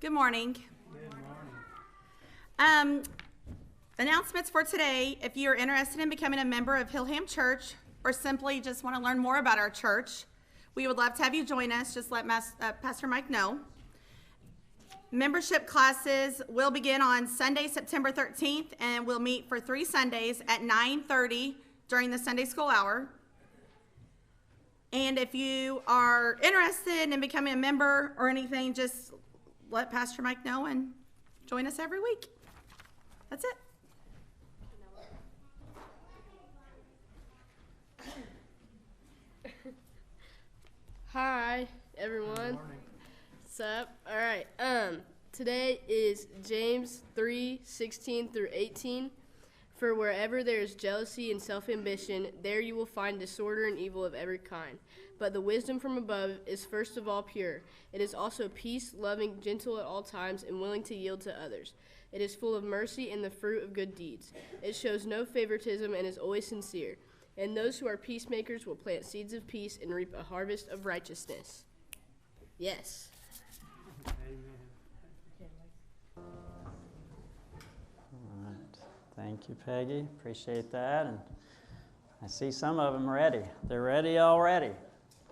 Good morning. Good morning. Announcements for today. If you're interested in becoming a member of Hillham Church or simply just want to learn more about our church, we would love to have you join us. Just let Pastor Mike know. Membership classes will begin on Sunday, September 13th, and we'll meet for 3 Sundays at 9:30 during the Sunday school hour. And if you are interested in becoming a member or anything, just let Pastor Mike know and join us every week. That's it. Hi, everyone. What's up? All right. Today is James 3:16 through 18. For wherever there is jealousy and self-ambition, there you will find disorder and evil of every kind. But the wisdom from above is first of all pure. It is also peace, loving, gentle at all times, and willing to yield to others. It is full of mercy and the fruit of good deeds. It shows no favoritism and is always sincere. And those who are peacemakers will plant seeds of peace and reap a harvest of righteousness. Yes. All right. Thank you, Peggy. Appreciate that. And I see some of them ready. They're ready already.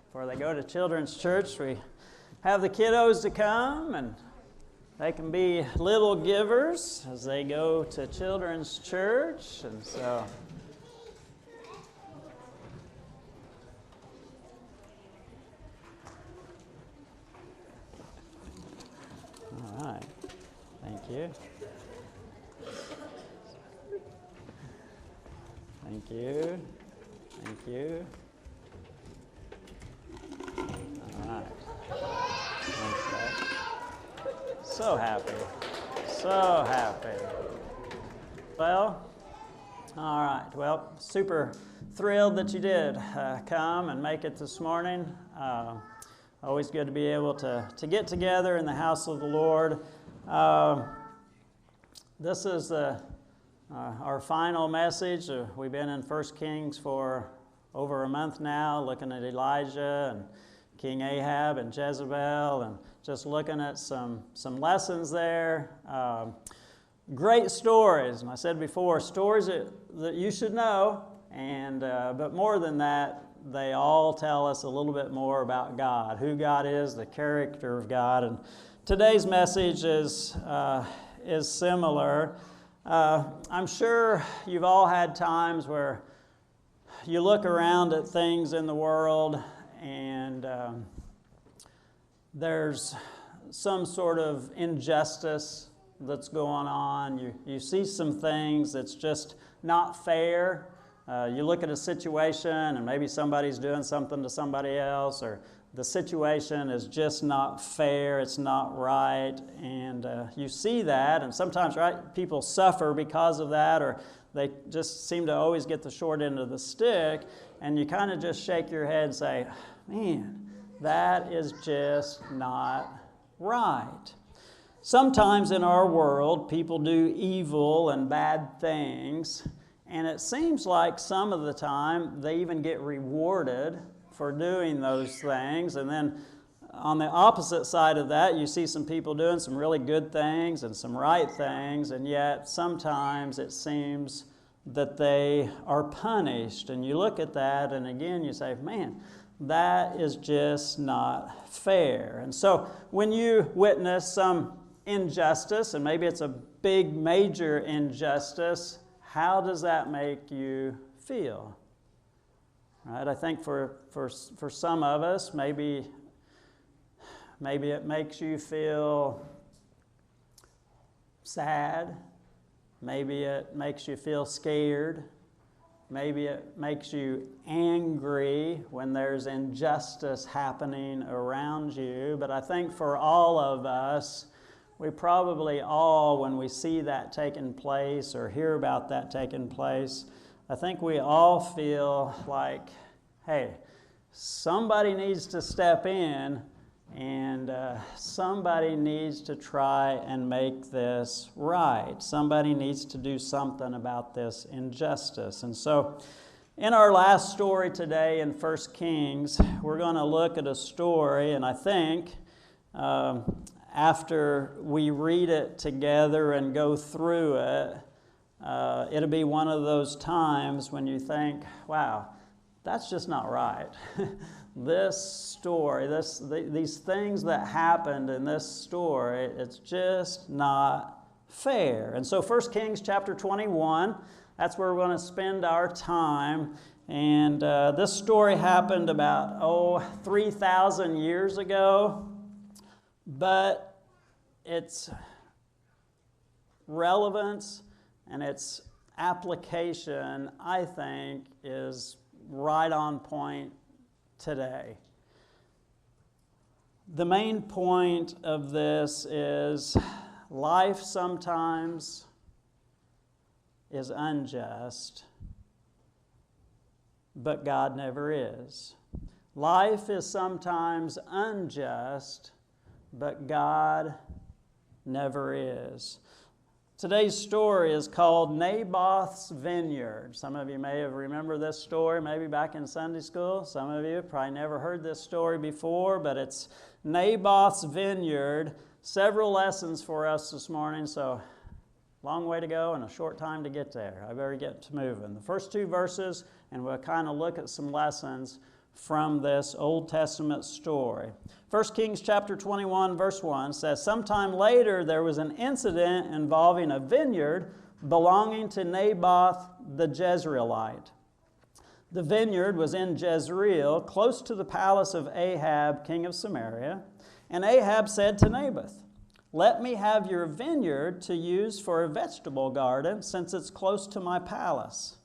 Before they go to children's church, we have the kiddos to come, and they can be little givers as they go to children's church. And so all right. Thank you. Thank you. Thank you. All right. Thanks, Dad. So happy. So happy. Well, all right. Well, super thrilled that you did come and make it this morning. Always good to be able to get together in the house of the Lord. This is our final message. We've been in 1 Kings for over a month now, looking at Elijah and King Ahab and Jezebel, and just looking at some lessons there. Great stories, and I said before, stories that you should know, and but more than that, they all tell us a little bit more about God, who God is, the character of God. And today's message is similar. I'm sure you've all had times where you look around at things in the world and there's some sort of injustice that's going on. You see some things that's just not fair. You look at a situation and maybe somebody's doing something to somebody else, or the situation is just not fair, it's not right, and you see that, and sometimes, right, people suffer because of that, or they just seem to always get the short end of the stick, and you kind of just shake your head and say, man, that is just not right. Sometimes in our world, people do evil and bad things, and it seems like some of the time they even get rewarded for doing those things. And then on the opposite side of that, you see some people doing some really good things and some right things, and yet sometimes it seems that they are punished. And you look at that, and again you say, man, that is just not fair. And so when you witness some injustice, and maybe it's a big, major injustice, how does that make you feel? Right? I think for some of us, maybe it makes you feel sad. Maybe it makes you feel scared. Maybe it makes you angry when there's injustice happening around you. But I think for all of us, we probably all, when we see that taking place or hear about that taking place, I think we all feel like, hey, somebody needs to step in and somebody needs to try and make this right. Somebody needs to do something about this injustice. And so in our last story today in 1 Kings, we're going to look at a story, and I think after we read it together and go through it, it'll be one of those times when you think, wow, that's just not right. This story, these things that happened in this story, it's just not fair. And so 1 Kings chapter 21, that's where we're going to spend our time. And this story happened about, 3,000 years ago. But its relevance and its application, I think, is right on point today. The main point of this is life sometimes is unjust, but God never is. Life is sometimes unjust, but God never is. Today's story is called Naboth's Vineyard. Some of you may have remembered this story maybe back in Sunday school. Some of you probably never heard this story before, but it's Naboth's Vineyard. Several lessons for us this morning, so long way to go and a short time to get there. I better get to moving. The first two verses, and we'll kind of look at some lessons from this Old Testament story. 1 Kings chapter 21 verse 1 says, sometime later there was an incident involving a vineyard belonging to Naboth the Jezreelite. The vineyard was in Jezreel, close to the palace of Ahab, king of Samaria. And Ahab said to Naboth, let me have your vineyard to use for a vegetable garden, since it's close to my palace.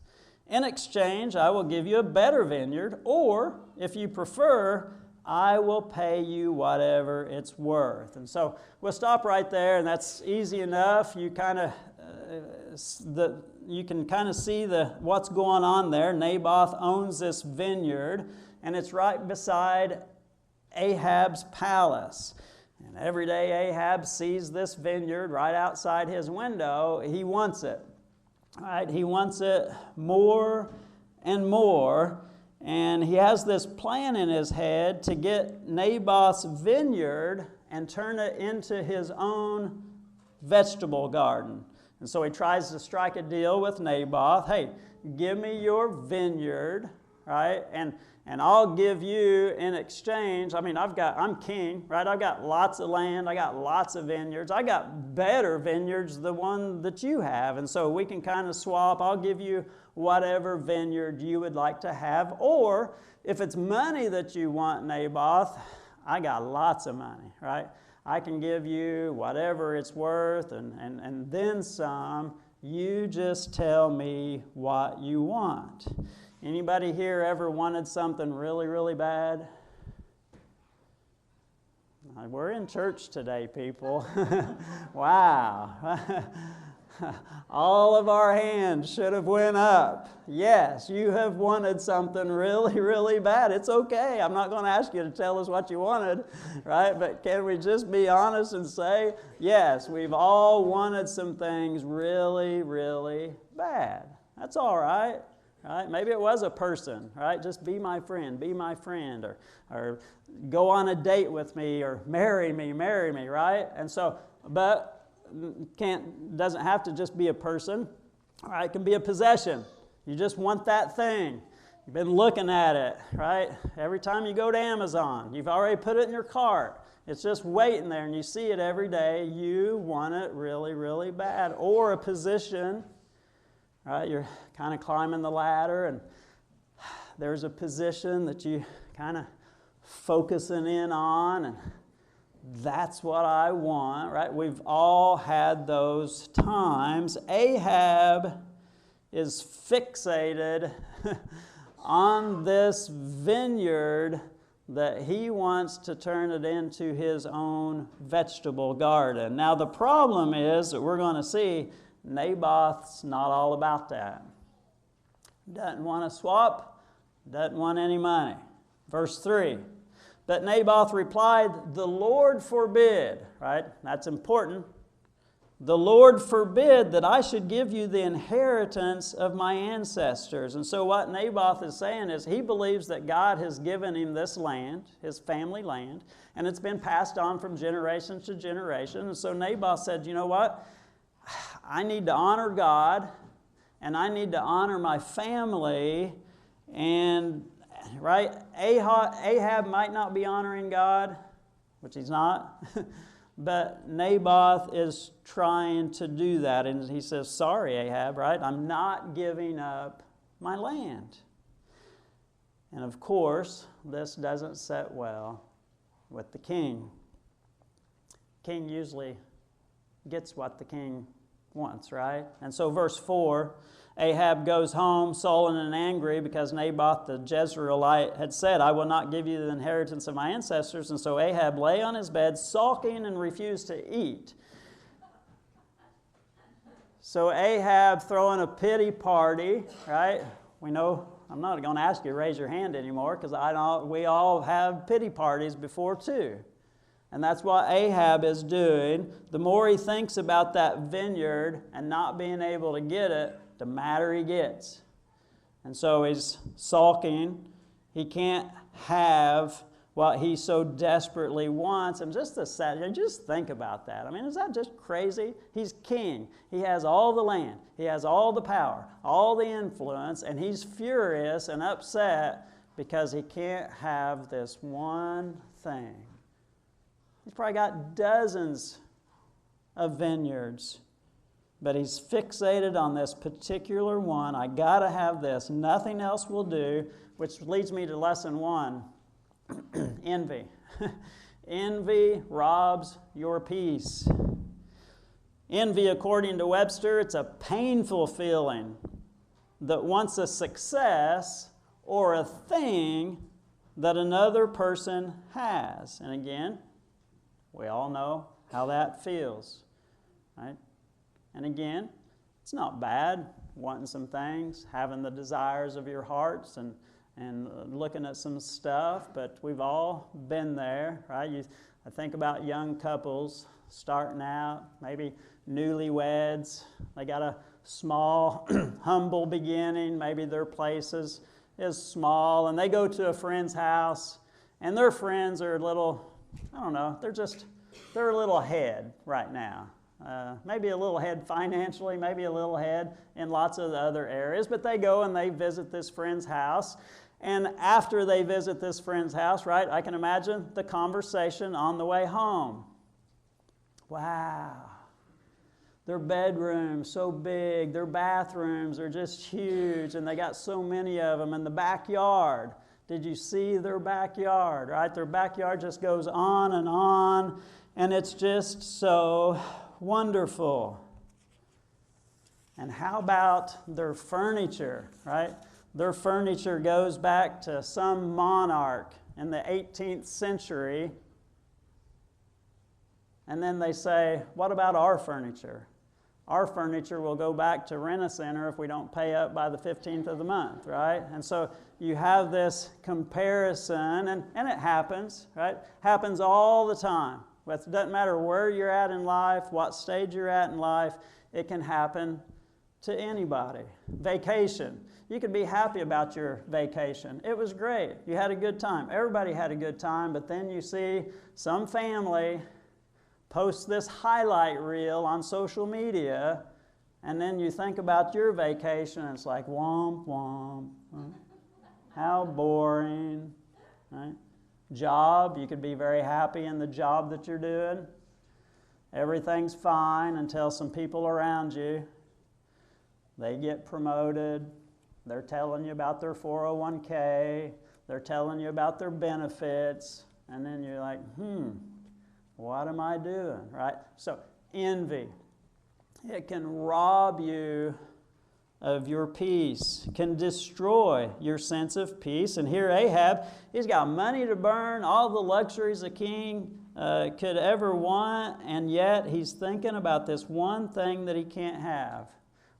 In exchange, I will give you a better vineyard, or, if you prefer, I will pay you whatever it's worth. And so we'll stop right there, and that's easy enough. You kind of you can kind of see what's going on there. Naboth owns this vineyard, and it's right beside Ahab's palace. And every day Ahab sees this vineyard right outside his window. He wants it. Right? He wants it more and more, and he has this plan in his head to get Naboth's vineyard and turn it into his own vegetable garden. And so he tries to strike a deal with Naboth. Hey, give me your vineyard, right? And I'll give you in exchange, I'm king, right? I've got lots of land. I got lots of vineyards. I got better vineyards than the one that you have. And so we can kind of swap. I'll give you whatever vineyard you would like to have. Or if it's money that you want, Naboth, I got lots of money, right? I can give you whatever it's worth and then some. You just tell me what you want. Anybody here ever wanted something really, really bad? We're in church today, people. Wow. All of our hands should have went up. Yes, you have wanted something really, really bad. It's okay. I'm not going to ask you to tell us what you wanted, right? But can we just be honest and say, yes, we've all wanted some things really, really bad. That's all right. Right? Maybe it was a person, right? Just be my friend, or go on a date with me, or marry me, right? And so, but doesn't have to just be a person, right? It can be a possession. You just want that thing. You've been looking at it, right? Every time you go to Amazon, you've already put it in your cart. It's just waiting there, and you see it every day. You want it really, really bad. Or a position. Right, you're kind of climbing the ladder, and there's a position that you kind of focusing in on, and that's what I want, right? We've all had those times. Ahab is fixated on this vineyard that he wants to turn it into his own vegetable garden. Now, the problem is that we're going to see Naboth's not all about that. Doesn't want to swap, doesn't want any money. Verse 3, but Naboth replied, the Lord forbid, right? That's important. the Lord forbid that I should give you the inheritance of my ancestors. And so what Naboth is saying is he believes that God has given him this land, his family land, and it's been passed on from generation to generation. And so Naboth said, you know what? I need to honor God, and I need to honor my family. And, right, Ahab might not be honoring God, which he's not. But Naboth is trying to do that. And he says, sorry, Ahab, right? I'm not giving up my land. And of course, this doesn't sit well with the king. King usually gets what the king wants, right? And so verse 4, Ahab goes home sullen and angry because Naboth the Jezreelite had said, I will not give you the inheritance of my ancestors. And so Ahab lay on his bed sulking and refused to eat. So Ahab throwing a pity party, right? We know, I'm not going to ask you to raise your hand anymore because we all have pity parties before too. And that's what Ahab is doing. The more he thinks about that vineyard and not being able to get it, the madder he gets. And so he's sulking. He can't have what he so desperately wants. And just think about that. I mean, is that just crazy? He's king. He has all the land. He has all the power, all the influence, and he's furious and upset because he can't have this one thing. He's probably got dozens of vineyards, but he's fixated on this particular one. I got to have this. Nothing else will do, which leads me to lesson 1, envy. Envy robs your peace. Envy, according to Webster, it's a painful feeling that wants a success or a thing that another person has. And again, we all know how that feels, right? And again, it's not bad wanting some things, having the desires of your hearts and looking at some stuff, but we've all been there, right? I think about young couples starting out, maybe newlyweds. They got a small, humble beginning. Maybe their place is small, and they go to a friend's house, and their friends are a little, I don't know, they're a little ahead right now. Maybe a little ahead financially, maybe a little ahead in lots of the other areas, but they go and they visit this friend's house. And after they visit this friend's house, right, I can imagine the conversation on the way home. Wow, their bedroom's so big, their bathrooms are just huge, and they got so many of them in the backyard. Did you see their backyard, right? Their backyard just goes on, and it's just so wonderful. And how about their furniture, right? Their furniture goes back to some monarch in the 18th century. And then they say, what about our furniture? Our furniture will go back to Rent-A-Center if we don't pay up by the 15th of the month, right? And so you have this comparison, and it happens, right? Happens all the time. It doesn't matter where you're at in life, what stage you're at in life, it can happen to anybody. Vacation. You can be happy about your vacation. It was great. You had a good time. Everybody had a good time, but then you see some family post this highlight reel on social media, and then you think about your vacation, and it's like, womp, womp. How boring, right? Job, you could be very happy in the job that you're doing. Everything's fine until some people around you, they get promoted. They're telling you about their 401k. They're telling you about their benefits. And then you're like, what am I doing, right? So envy, it can rob you of your peace, can destroy your sense of peace. And here Ahab, he's got money to burn, all the luxuries a king could ever want, and yet he's thinking about this one thing that he can't have.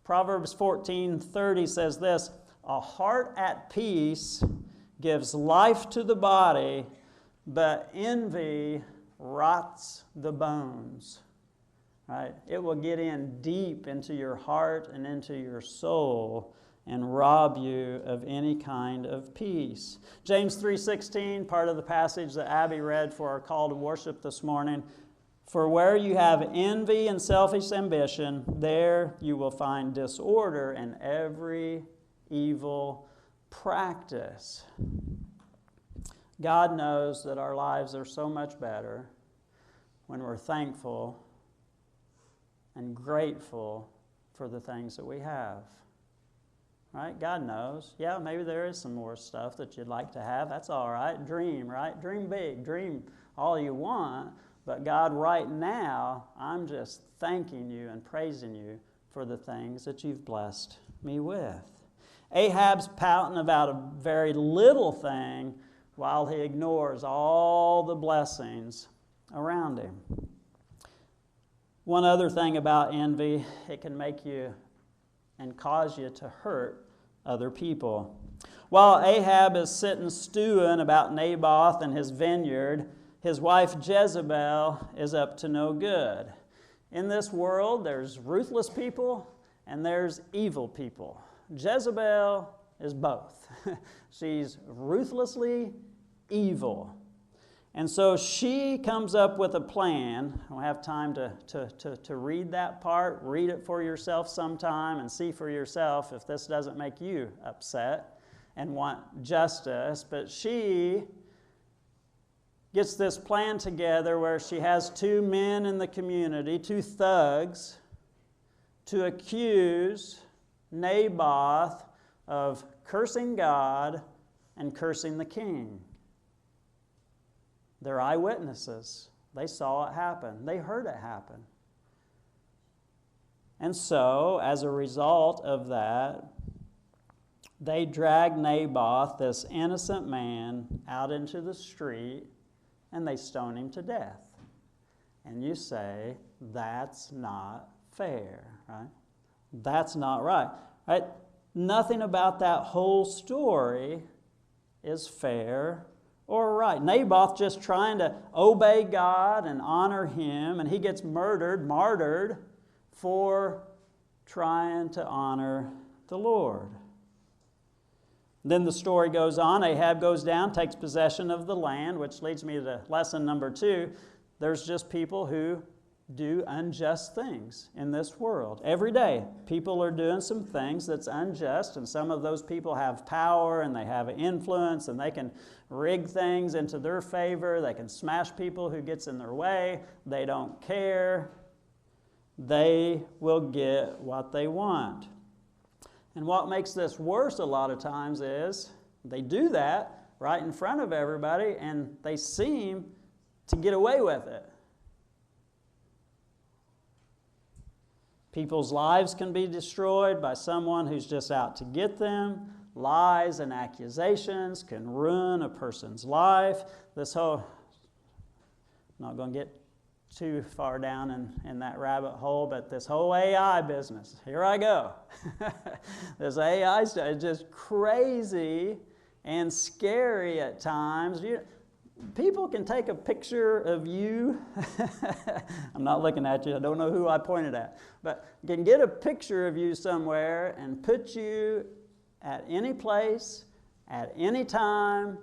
Proverbs 14:30 says this, a heart at peace gives life to the body, but envy rots the bones. right? It will get in deep into your heart and into your soul and rob you of any kind of peace. James 3:16, part of the passage that Abby read for our call to worship this morning. For where you have envy and selfish ambition, there you will find disorder and every evil practice. God knows that our lives are so much better when we're thankful and grateful for the things that we have. Right? God knows. Yeah, maybe there is some more stuff that you'd like to have. That's all right. Dream, right? Dream big. Dream all you want. But God, right now, I'm just thanking you and praising you for the things that you've blessed me with. Ahab's pouting about a very little thing while he ignores all the blessings around him. One other thing about envy, it can make you and cause you to hurt other people. While Ahab is sitting stewing about Naboth and his vineyard, his wife Jezebel is up to no good. In this world, there's ruthless people and there's evil people. Jezebel is both. She's ruthlessly evil. And so she comes up with a plan. I don't have time to read that part. Read it for yourself sometime and see for yourself if this doesn't make you upset and want justice. But she gets this plan together where she has two men in the community, two thugs, to accuse Naboth of cursing God and cursing the king. They're eyewitnesses. They saw it happen. They heard it happen. And so, as a result of that, they drag Naboth, this innocent man, out into the street and they stone him to death. And you say, that's not fair, right? That's not right, right? Nothing about that whole story is fair or right. Naboth just trying to obey God and honor him, and he gets martyred for trying to honor the Lord. Then the story goes on. Ahab goes down, takes possession of the land, which leads me to lesson number 2. There's just people who do unjust things in this world. Every day, people are doing some things that's unjust, and some of those people have power and they have influence, and they can rig things into their favor. They can smash people who gets in their way. They don't care. They will get what they want. And what makes this worse a lot of times is they do that right in front of everybody, and they seem to get away with it. People's lives can be destroyed by someone who's just out to get them. Lies and accusations can ruin a person's life. I'm not going to get too far down in that rabbit hole, but this whole AI business, here I go. This AI stuff is just crazy and scary at times. People can take a picture of you. I'm not looking at you. I don't know who I pointed at. But can get a picture of you somewhere and put you at any place, at any time,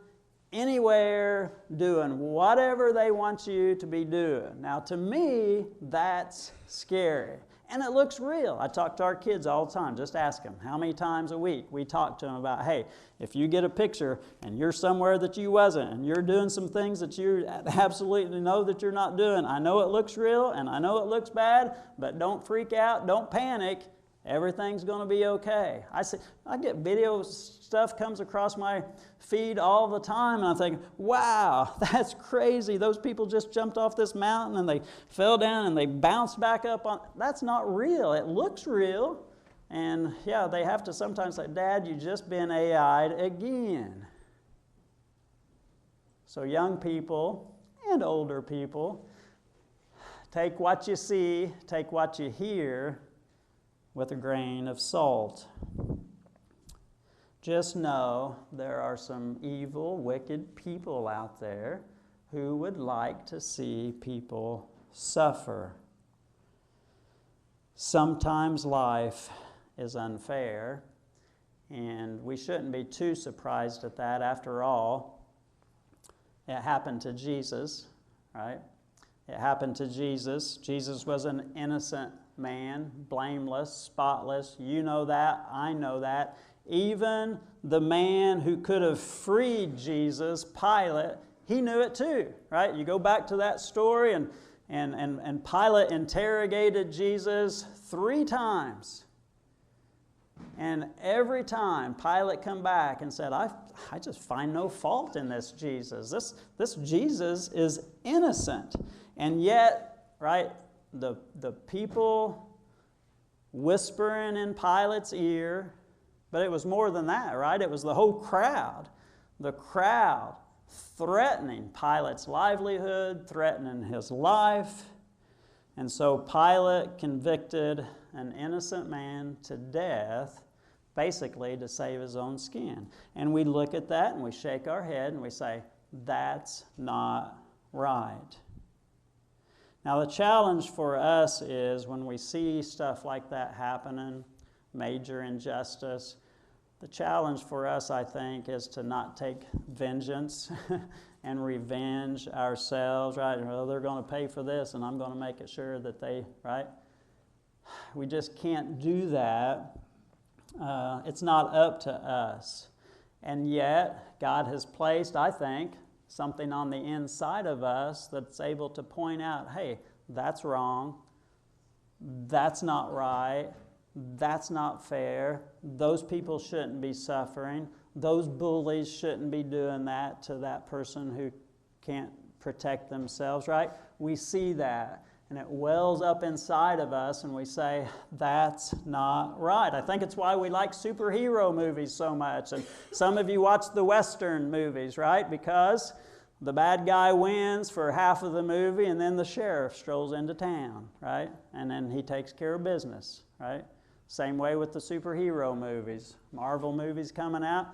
anywhere, doing whatever they want you to be doing. Now, to me, that's scary. And it looks real. I talk to our kids all the time. Just ask them how many times a week we talk to them about, hey, if you get a picture and you're somewhere that you wasn't and you're doing some things that you absolutely know that you're not doing, I know it looks real and I know it looks bad, but don't freak out, don't panic. Everything's going to be okay. I get video stuff comes across my feed all the time, and I'm thinking, wow, that's crazy. Those people just jumped off this mountain, and they fell down, and they bounced back up on. That's not real. It looks real, and yeah, they have to sometimes say, Dad, you just been AI'd again. So young people and older people, take what you see, take what you hear, with a grain of salt. Just know there are some evil, wicked people out there who would like to see people suffer. Sometimes life is unfair, and we shouldn't be too surprised at that. After all, it happened to Jesus, right? It happened to Jesus. Jesus was an innocent man, blameless, spotless. You know that. I know that. Even the man who could have freed Jesus, Pilate, he knew it too, right? You go back to that story, and Pilate interrogated Jesus 3 times. And every time Pilate come back and said, I just find no fault in this Jesus. This Jesus is innocent. And yet, right, the people whispering in Pilate's ear, but it was more than that, right? It was the whole crowd. The crowd threatening Pilate's livelihood, threatening his life. And so Pilate convicted an innocent man to death, basically to save his own skin. And we look at that and we shake our head and we say, that's not right. Now the challenge for us is when we see stuff like that happening, major injustice, the challenge for us, I think, is to not take vengeance and revenge ourselves, right? Well, they're going to pay for this, and I'm going to make it sure that they, right? We just can't do that. It's not up to us. And yet, God has placed, I think, something on the inside of us that's able to point out, hey, that's wrong, that's not right, that's not fair, those people shouldn't be suffering, those bullies shouldn't be doing that to that person who can't protect themselves, right? We see that, and it wells up inside of us, and we say, that's not right. I think it's why we like superhero movies so much, and some of you watch the Western movies, right? Because the bad guy wins for half of the movie, and then the sheriff strolls into town, right? And then he takes care of business, right? Same way with the superhero movies. Marvel movies coming out,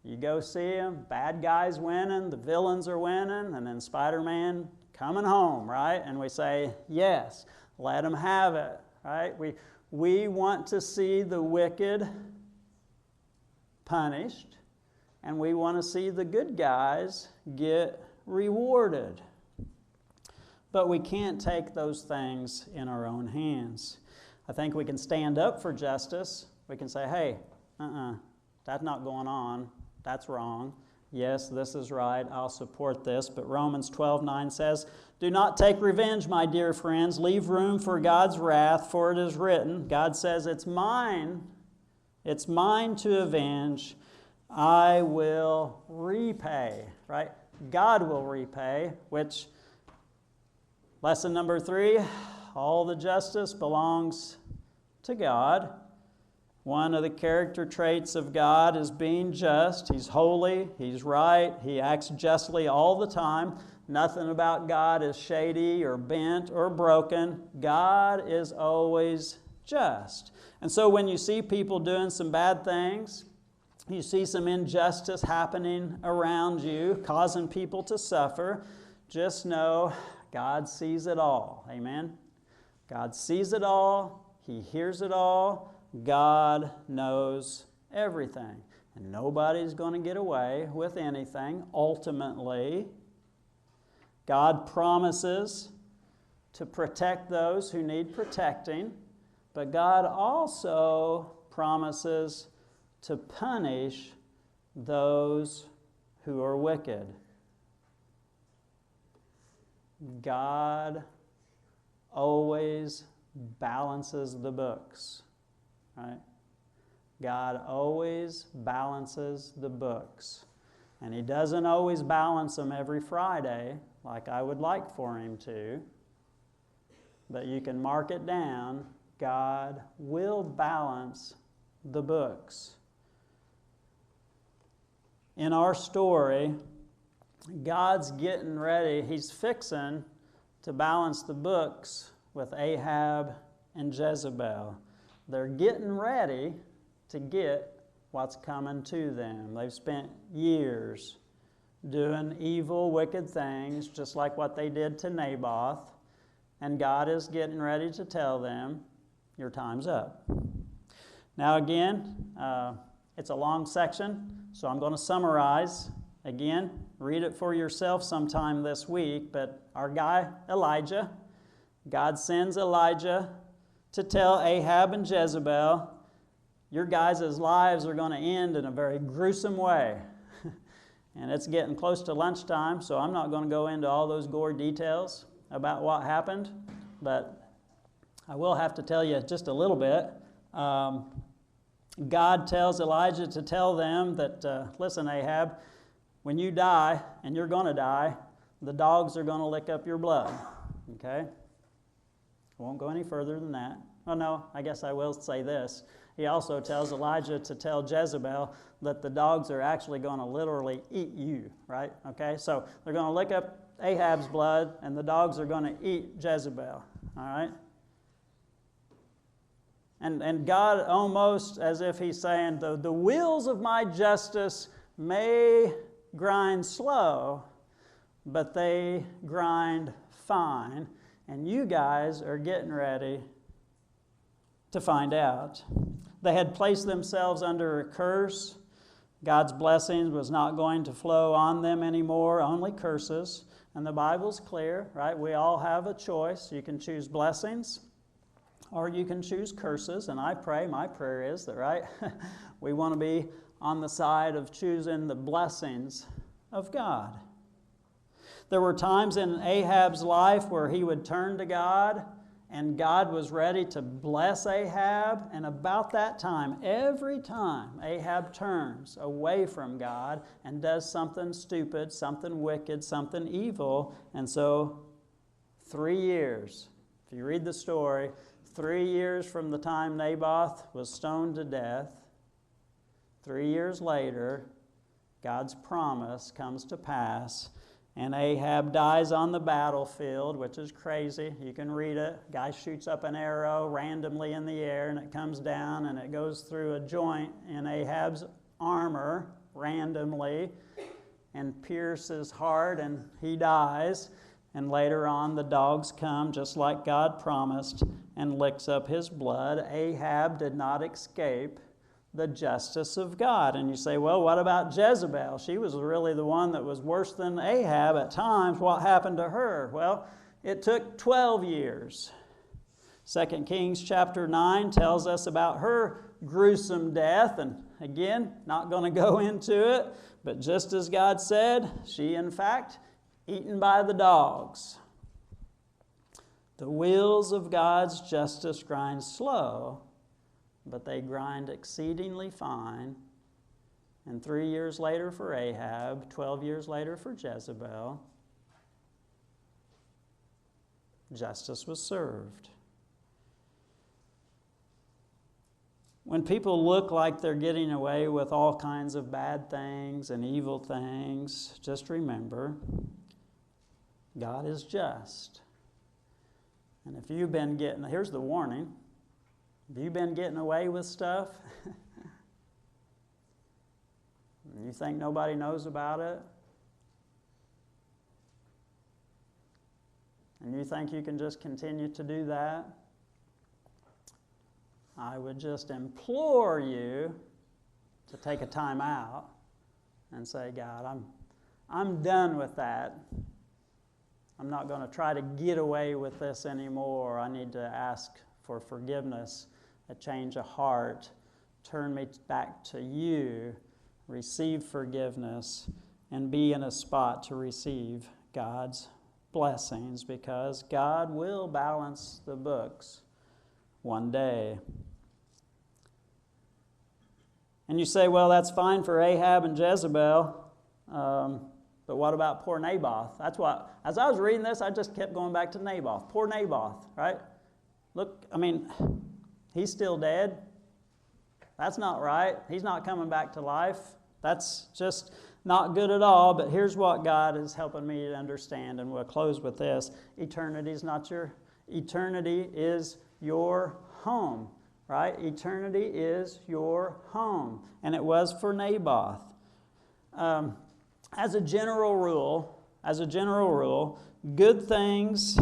you go see them, bad guys winning, the villains are winning, and then Spider-Man coming home, right? And we say, yes, let them have it, right? We want to see the wicked punished, and we want to see the good guys get rewarded. But we can't take those things in our own hands. I think we can stand up for justice. We can say, hey, that's not going on. That's wrong. Yes, this is right. I'll support this. But Romans 12:9 says, do not take revenge, my dear friends. Leave room for God's wrath, for it is written. God says, it's mine. It's mine to avenge. I will repay, right? God will repay, which, lesson number 3, all the justice belongs to God. One of the character traits of God is being just. He's holy, He's right, He acts justly all the time. Nothing about God is shady or bent or broken. God is always just. And so when you see people doing some bad things, you see some injustice happening around you, causing people to suffer, just know God sees it all. Amen? God sees it all. He hears it all. God knows everything. And nobody's going to get away with anything. Ultimately, God promises to protect those who need protecting, but God also promises to punish those who are wicked. God always balances the books, right? God always balances the books. And He doesn't always balance them every Friday like I would like for Him to. But you can mark it down. God will balance the books. In our story, God's getting ready. He's fixing to balance the books with Ahab and Jezebel. They're getting ready to get what's coming to them. They've spent years doing evil, wicked things, just like what they did to Naboth. And God is getting ready to tell them, your time's up. Now again, it's a long section, so I'm going to summarize. Again, read it for yourself sometime this week, but our guy Elijah, God sends Elijah to tell Ahab and Jezebel, your guys' lives are going to end in a very gruesome way. And it's getting close to lunchtime, so I'm not going to go into all those gory details about what happened, but I will have to tell you just a little bit. God tells Elijah to tell them that, listen, Ahab, when you die, and you're going to die, the dogs are going to lick up your blood. Okay? I won't go any further than that. Well, no, I guess I will say this. He also tells Elijah to tell Jezebel that the dogs are actually going to literally eat you, right? Okay? So they're going to lick up Ahab's blood, and the dogs are going to eat Jezebel. All right? And God, almost as if he's saying, the wheels of my justice may grind slow, but they grind fine. And you guys are getting ready to find out. They had placed themselves under a curse. God's blessings was not going to flow on them anymore, only curses. And the Bible's clear, right? We all have a choice. You can choose blessings, or you can choose curses. And I pray, my prayer is that, right, we want to be on the side of choosing the blessings of God. There were times in Ahab's life where he would turn to God, and God was ready to bless Ahab. And about that time, every time Ahab turns away from God and does something stupid, something wicked, something evil. And so 3 years, if you read the story, 3 years from the time Naboth was stoned to death, 3 years later, God's promise comes to pass, and Ahab dies on the battlefield, which is crazy. You can read it. Guy shoots up an arrow randomly in the air, and it comes down, and it goes through a joint in Ahab's armor randomly and pierces his heart, and he dies. And later on, the dogs come, just like God promised, and licks up his blood. Ahab did not escape the justice of God. And you say, well, what about Jezebel? She was really the one that was worse than Ahab at times. What happened to her? Well, it took 12 years. 2 Kings chapter 9 tells us about her gruesome death. And again, not going to go into it, but just as God said, she in fact eaten by the dogs. The wheels of God's justice grind slow, but they grind exceedingly fine. And 3 years later for Ahab, 12 years later for Jezebel, justice was served. When people look like they're getting away with all kinds of bad things and evil things, just remember, God is just. And if you've been here's the warning, if you've been getting away with stuff, and you think nobody knows about it, and you think you can just continue to do that, I would just implore you to take a time out and say, God, I'm done with that. I'm not going to try to get away with this anymore. I need to ask for forgiveness, a change of heart, turn me back to you, receive forgiveness, and be in a spot to receive God's blessings, because God will balance the books one day. And you say, well, that's fine for Ahab and Jezebel, but what about poor Naboth? That's what, as I was reading this, I just kept going back to Naboth. Poor Naboth, right? Look, I mean, he's still dead. That's not right. He's not coming back to life. That's just not good at all. But here's what God is helping me to understand, and we'll close with this. Eternity is your home, right? Eternity is your home. And it was for Naboth. As a general rule, good things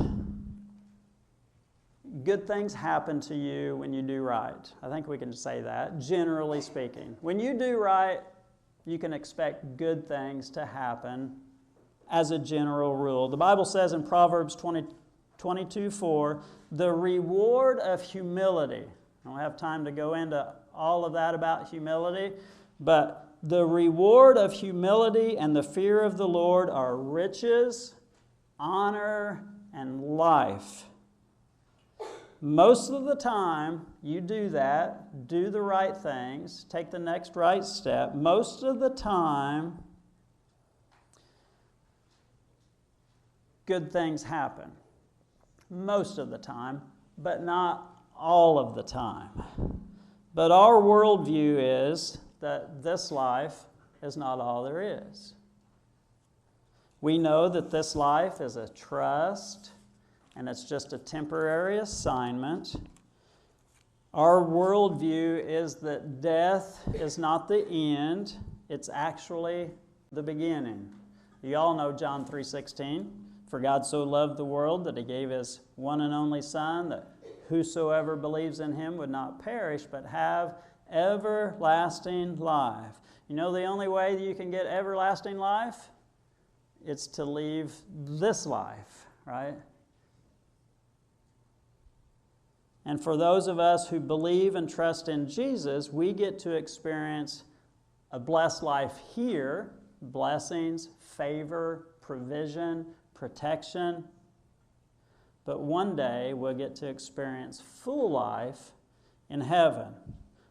good things happen to you when you do right. I think we can say that, generally speaking. When you do right, you can expect good things to happen as a general rule. The Bible says in Proverbs 22:4, the reward of humility. I don't have time to go into all of that about humility, but the reward of humility and the fear of the Lord are riches, honor, and life. Most of the time, you do that, do the right things, take the next right step. Most of the time, good things happen. Most of the time, but not all of the time. But our worldview is that this life is not all there is. We know that this life is a trust, and it's just a temporary assignment. Our worldview is that death is not the end, it's actually the beginning. You all know John 3:16. For God so loved the world that he gave his one and only Son, that whosoever believes in him would not perish, but have everlasting life. You know the only way that you can get everlasting life? It's to leave this life, right? And for those of us who believe and trust in Jesus, we get to experience a blessed life here, blessings, favor, provision, protection. But one day we'll get to experience full life in heaven.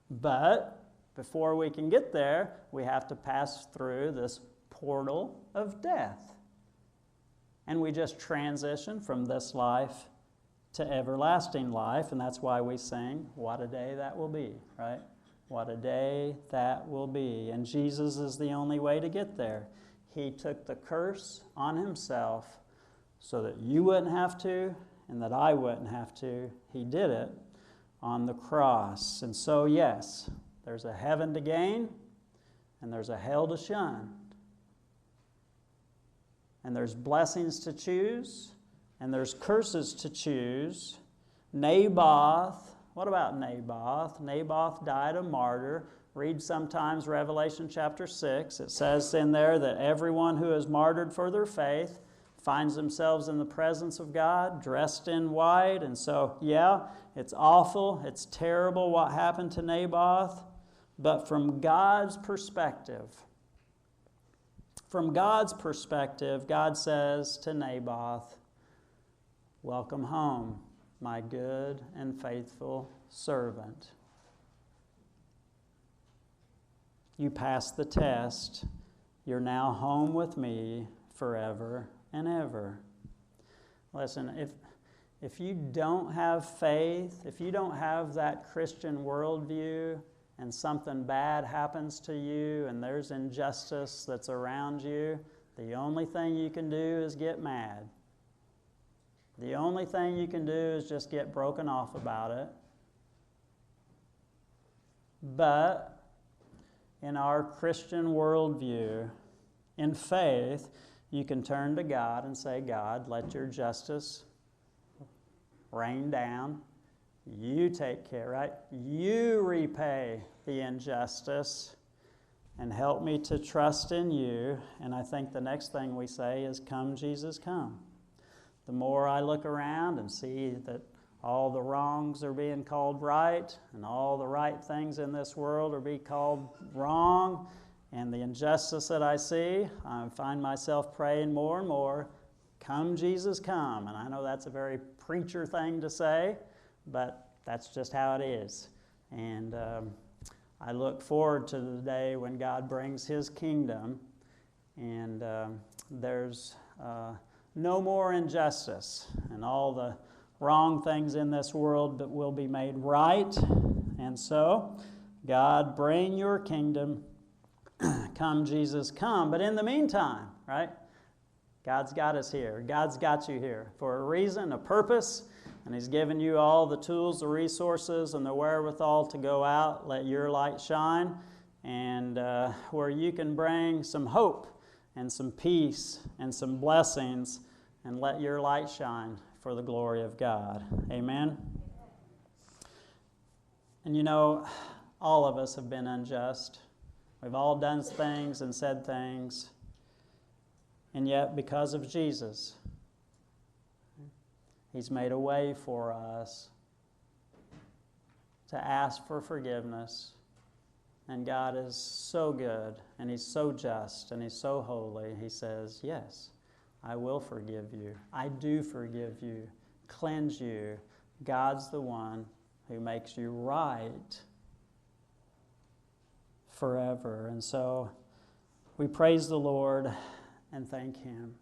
But before we can get there, we have to pass through this portal of death. And we just transition from this life to everlasting life, and that's why we sing, what a day that will be, right? What a day that will be. And Jesus is the only way to get there. He took the curse on himself so that you wouldn't have to and that I wouldn't have to. He did it on the cross. And so, yes, there's a heaven to gain and there's a hell to shun. And there's blessings to choose and there's curses to choose. Naboth, what about Naboth? Naboth died a martyr. Read sometimes Revelation chapter 6. It says in there that everyone who is martyred for their faith finds themselves in the presence of God, dressed in white. And so, yeah, it's awful, it's terrible what happened to Naboth. But from God's perspective, God says to Naboth, welcome home, my good and faithful servant. You passed the test. You're now home with me forever and ever. Listen, if you don't have faith, if you don't have that Christian worldview, and something bad happens to you and there's injustice that's around you, the only thing you can do is get mad. The only thing you can do is just get broken off about it. But in our Christian worldview, in faith, you can turn to God and say, God, let your justice rain down. You take care, right? You repay the injustice and help me to trust in you. And I think the next thing we say is, come, Jesus, come. The more I look around and see that all the wrongs are being called right and all the right things in this world are being called wrong, and the injustice that I see, I find myself praying more and more, come, Jesus, come. And I know that's a very preacher thing to say, but that's just how it is. And I look forward to the day when God brings his kingdom and there's no more injustice and all the wrong things in this world that will be made right. And so, God, bring your kingdom. Come, Jesus, come. But in the meantime, right, God's got us here. God's got you here for a reason, a purpose. And he's given you all the tools, the resources, and the wherewithal to go out, let your light shine, and where you can bring some hope and some peace and some blessings, and let your light shine for the glory of God. Amen. And you know, all of us have been unjust. We've all done things and said things. And yet, because of Jesus, He's made a way for us to ask for forgiveness. And God is so good, and He's so just, and He's so holy. He says, yes, I will forgive you. I do forgive you, cleanse you. God's the one who makes you right forever. And so we praise the Lord and thank Him.